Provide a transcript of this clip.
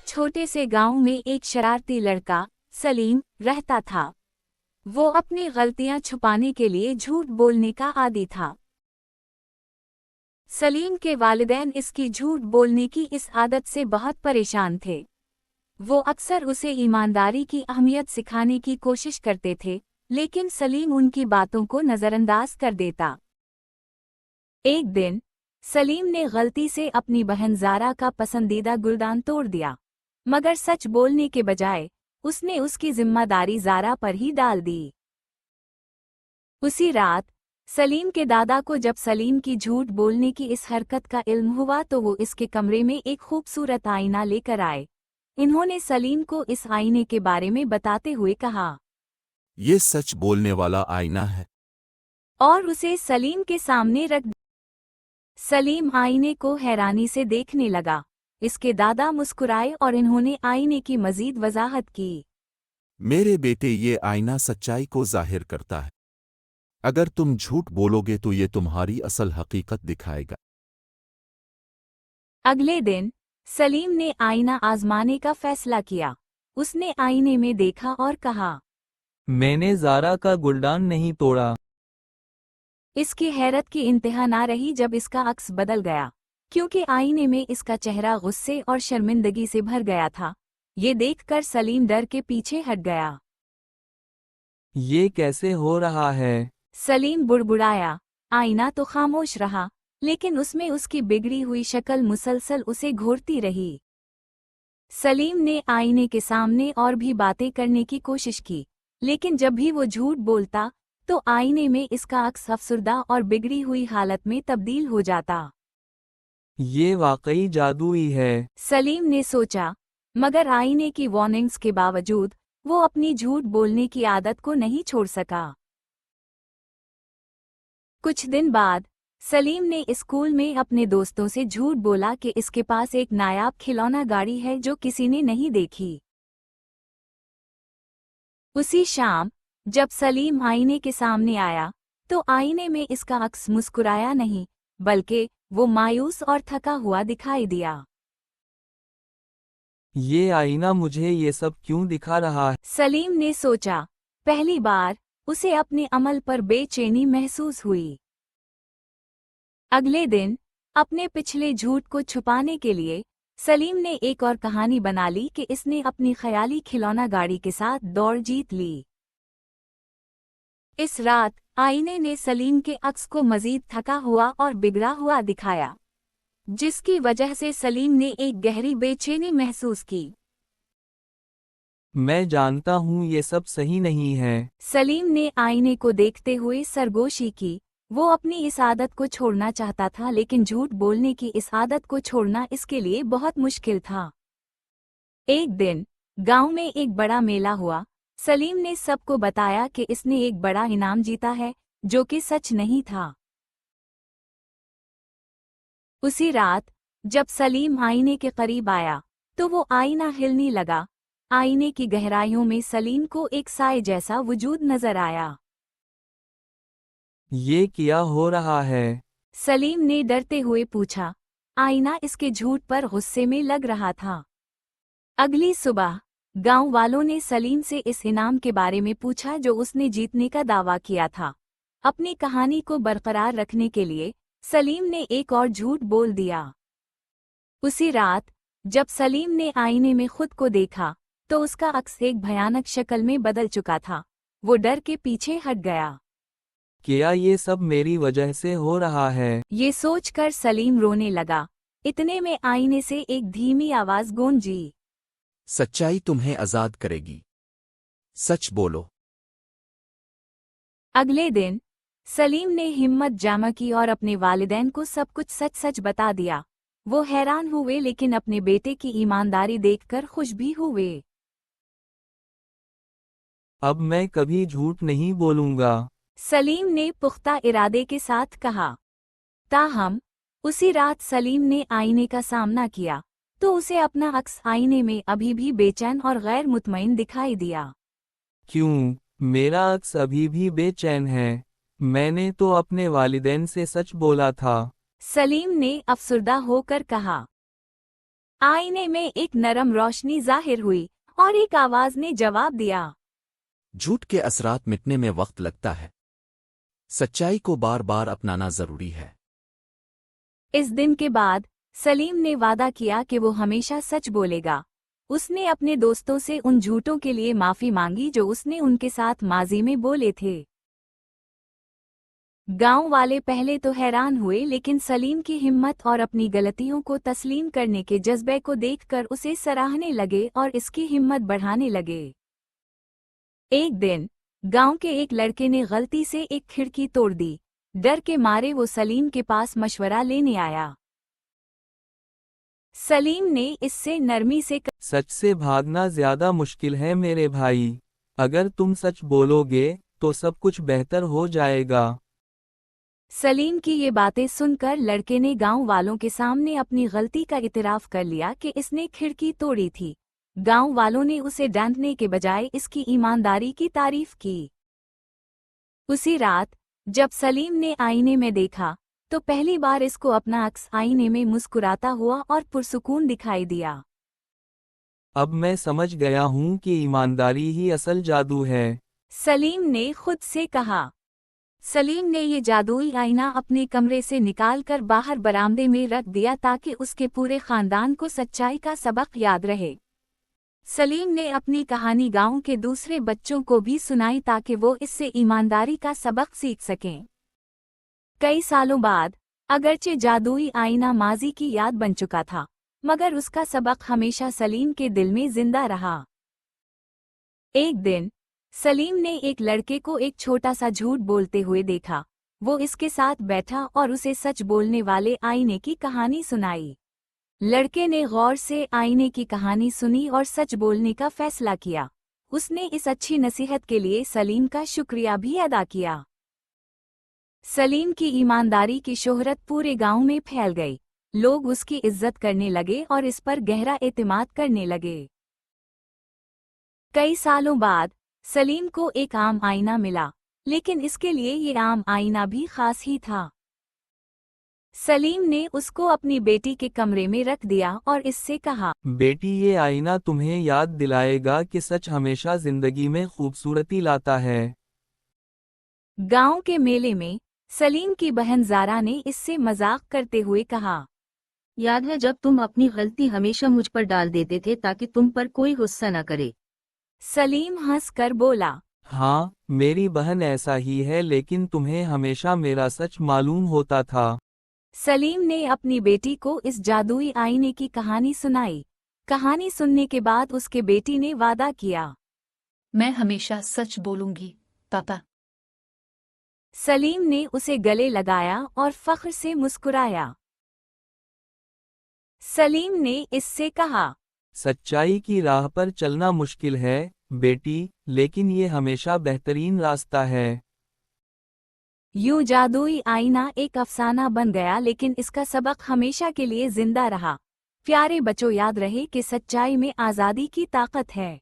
एक छोटे से गांव में एक शरारती लड़का सलीम रहता था। वो अपनी गलतियां छुपाने के लिए झूठ बोलने का आदी था। सलीम के वालिदैन इसकी झूठ बोलने की इस आदत से बहुत परेशान थे। वो अक्सर उसे ईमानदारी की अहमियत सिखाने की कोशिश करते थे, लेकिन सलीम उनकी बातों को नज़रअंदाज कर देता। एक दिन सलीम ने गलती से अपनी बहन ज़ारा का पसंदीदा गुलदान तोड़ दिया, मगर सच बोलने के बजाय उसने उसकी जिम्मेदारी ज़ारा पर ही डाल दी। उसी रात सलीम के दादा को जब सलीम की झूठ बोलने की इस हरकत का इल्म हुआ तो वो इसके कमरे में एक खूबसूरत आईना लेकर आए। इन्होंने सलीम को इस आईने के बारे में बताते हुए कहा, ये सच बोलने वाला आईना है। और उसे सलीम के सामने रख दिया। सलीम आईने को हैरानी से देखने लगा। इसके दादा मुस्कुराए और इन्होंने आईने की मजीद वजाहत की। मेरे बेटे, ये आईना सच्चाई को जाहिर करता है। अगर तुम झूठ बोलोगे तो ये तुम्हारी असल हकीकत दिखाएगा। अगले दिन सलीम ने आईना आजमाने का फैसला किया। उसने आईने में देखा और कहा, मैंने ज़ारा का गुलदान नहीं तोड़ा। इसकी हैरत की इंतहा ना रही जब इसका अक्स बदल गया, क्योंकि आईने में इसका चेहरा गुस्से और शर्मिंदगी से भर गया था। ये देखकर सलीम डर के पीछे हट गया। ये कैसे हो रहा है? सलीम बुड़बुड़ाया। आईना तो खामोश रहा, लेकिन उसमें उसकी बिगड़ी हुई शक्ल मुसलसल उसे घूरती रही। सलीम ने आईने के सामने और भी बातें करने की कोशिश की, लेकिन जब भी वो झूठ बोलता तो आईने में इसका अक्स अफसुर्दा और बिगड़ी हुई हालत में तब्दील हो जाता। ये वाकई जादुई है। सलीम ने सोचा, मगर आईने की वार्निंग्स के बावजूद वो अपनी झूठ बोलने की आदत को नहीं छोड़ सका। कुछ दिन बाद सलीम ने स्कूल में अपने दोस्तों से झूठ बोला कि इसके पास एक नायाब खिलौना गाड़ी है जो किसी ने नहीं देखी। उसी शाम जब सलीम आईने के सामने आया तो आईने में इसका अक्स मुस्कुराया नहीं, बल्कि वो मायूस और थका हुआ दिखाई दिया। ये आईना मुझे ये सब क्यों दिखा रहा है? सलीम ने सोचा। पहली बार उसे अपने अमल पर बेचैनी महसूस हुई। अगले दिन अपने पिछले झूठ को छुपाने के लिए सलीम ने एक और कहानी बना ली कि इसने अपनी ख्याली खिलौना गाड़ी के साथ दौड़ जीत ली। इस रात आईने ने सलीम के अक्स को मजीद थका हुआ और बिगड़ा हुआ दिखाया, जिसकी वजह से सलीम ने एक गहरी बेचैनी महसूस की। मैं जानता हूँ ये सब सही नहीं है। सलीम ने आईने को देखते हुए सरगोशी की। वो अपनी इस आदत को छोड़ना चाहता था, लेकिन झूठ बोलने की इस आदत को छोड़ना इसके लिए बहुत मुश्किल था। एक दिन गांव में एक बड़ा मेला हुआ। सलीम ने सबको बताया कि इसने एक बड़ा इनाम जीता है, जो कि सच नहीं था। उसी रात जब सलीम आईने के करीब आया तो वो आईना हिलने लगा। आईने की गहराइयों में सलीम को एक साए जैसा वजूद नजर आया। ये क्या हो रहा है? सलीम ने डरते हुए पूछा। आईना इसके झूठ पर गुस्से में लग रहा था। अगली सुबह गांव वालों ने सलीम से इस इनाम के बारे में पूछा जो उसने जीतने का दावा किया था। अपनी कहानी को बरकरार रखने के लिए सलीम ने एक और झूठ बोल दिया। उसी रात जब सलीम ने आईने में खुद को देखा तो उसका अक्स एक भयानक शक्ल में बदल चुका था। वो डर के पीछे हट गया। क्या ये सब मेरी वजह से हो रहा है? ये सोचकर सलीम रोने लगा। इतने में आईने से एक धीमी आवाज गूंजी, सच्चाई तुम्हें आजाद करेगी। सच बोलो। अगले दिन सलीम ने हिम्मत जमा की और अपने वालिदैन को सब कुछ सच सच बता दिया। वो हैरान हुए, लेकिन अपने बेटे की ईमानदारी देखकर खुश भी हुए। अब मैं कभी झूठ नहीं बोलूंगा। सलीम ने पुख्ता इरादे के साथ कहा। ताहम उसी रात सलीम ने आईने का सामना किया तो उसे अपना अक्स आईने में अभी भी बेचैन और गैर मुतमईन दिखाई दिया। क्यों? मेरा अक्स अभी भी बेचैन है। मैंने तो अपने वालिदैन से सच बोला था। सलीम ने अफसुर्दा होकर कहा। आईने में एक नरम रोशनी जाहिर हुई और एक आवाज ने जवाब दिया। झूठ के असरात मिटने में वक्त लगता है। सच्चाई को बार बार अपनाना जरूरी है। इस दिन के बाद सलीम ने वादा किया कि वो हमेशा सच बोलेगा। उसने अपने दोस्तों से उन झूठों के लिए माफी मांगी जो उसने उनके साथ माजी में बोले थे। गांव वाले पहले तो हैरान हुए, लेकिन सलीम की हिम्मत और अपनी गलतियों को तस्लीम करने के जज्बे को देखकर उसे सराहने लगे और इसकी हिम्मत बढ़ाने लगे। एक दिन गांव के एक लड़के ने गलती से एक खिड़की तोड़ दी। डर के मारे वो सलीम के पास मशवरा लेने आया। सलीम ने इससे नरमी से सच से भागना ज्यादा मुश्किल है मेरे भाई। अगर तुम सच बोलोगे तो सब कुछ बेहतर हो जाएगा। सलीम की ये बातें सुनकर लड़के ने गांव वालों के सामने अपनी गलती का इतराफ कर लिया कि इसने खिड़की तोड़ी थी। गांव वालों ने उसे डांटने के बजाय इसकी ईमानदारी की तारीफ की। उसी रात जब सलीम ने आईने में देखा तो पहली बार इसको अपना अक्स आईने में मुस्कुराता हुआ और पुरसुकून दिखाई दिया। अब मैं समझ गया हूँ कि ईमानदारी ही असल जादू है। सलीम ने खुद से कहा। सलीम ने ये जादुई आईना अपने कमरे से निकालकर बाहर बरामदे में रख दिया ताकि उसके पूरे खानदान को सच्चाई का सबक याद रहे। सलीम ने अपनी कहानी गांव के दूसरे बच्चों को भी सुनाई ताकि वो इससे ईमानदारी का सबक सीख सकें। कई सालों बाद अगरचे जादुई आईना माजी की याद बन चुका था, मगर उसका सबक हमेशा सलीम के दिल में जिंदा रहा। एक दिन सलीम ने एक लड़के को एक छोटा सा झूठ बोलते हुए देखा। वो इसके साथ बैठा और उसे सच बोलने वाले आईने की कहानी सुनाई। लड़के ने गौर से आईने की कहानी सुनी और सच बोलने का फैसला किया। उसने इस अच्छी नसीहत के लिए सलीम का शुक्रिया भी अदा किया। सलीम की ईमानदारी की शोहरत पूरे गांव में फैल गई। लोग उसकी इज्जत करने लगे और इस पर गहरा एतमाद करने लगे। कई सालों बाद सलीम को एक आम आईना मिला, लेकिन इसके लिए ये आम आईना भी खास ही था। सलीम ने उसको अपनी बेटी के कमरे में रख दिया और इससे कहा, बेटी, ये आईना तुम्हें याद दिलाएगा कि सच हमेशा जिंदगी में खूबसूरती लाता है। गांव के मेले में सलीम की बहन ज़ारा ने इससे मजाक करते हुए कहा, याद है जब तुम अपनी गलती हमेशा मुझ पर डाल देते थे ताकि तुम पर कोई गुस्सा न करे। सलीम हंसकर बोला, हाँ, मेरी बहन ऐसा ही है, लेकिन तुम्हें हमेशा मेरा सच मालूम होता था। सलीम ने अपनी बेटी को इस जादुई आईने की कहानी सुनाई। कहानी सुनने के बाद उसके बेटी ने वादा किया, मैं हमेशा सच बोलूंगी पापा। सलीम ने उसे गले लगाया और फख्र से मुस्कुराया। सलीम ने इससे कहा, सच्चाई की राह पर चलना मुश्किल है बेटी, लेकिन ये हमेशा बेहतरीन रास्ता है। यूं जादुई आईना एक अफसाना बन गया, लेकिन इसका सबक हमेशा के लिए जिंदा रहा। प्यारे बच्चों, याद रहे कि सच्चाई में आज़ादी की ताकत है।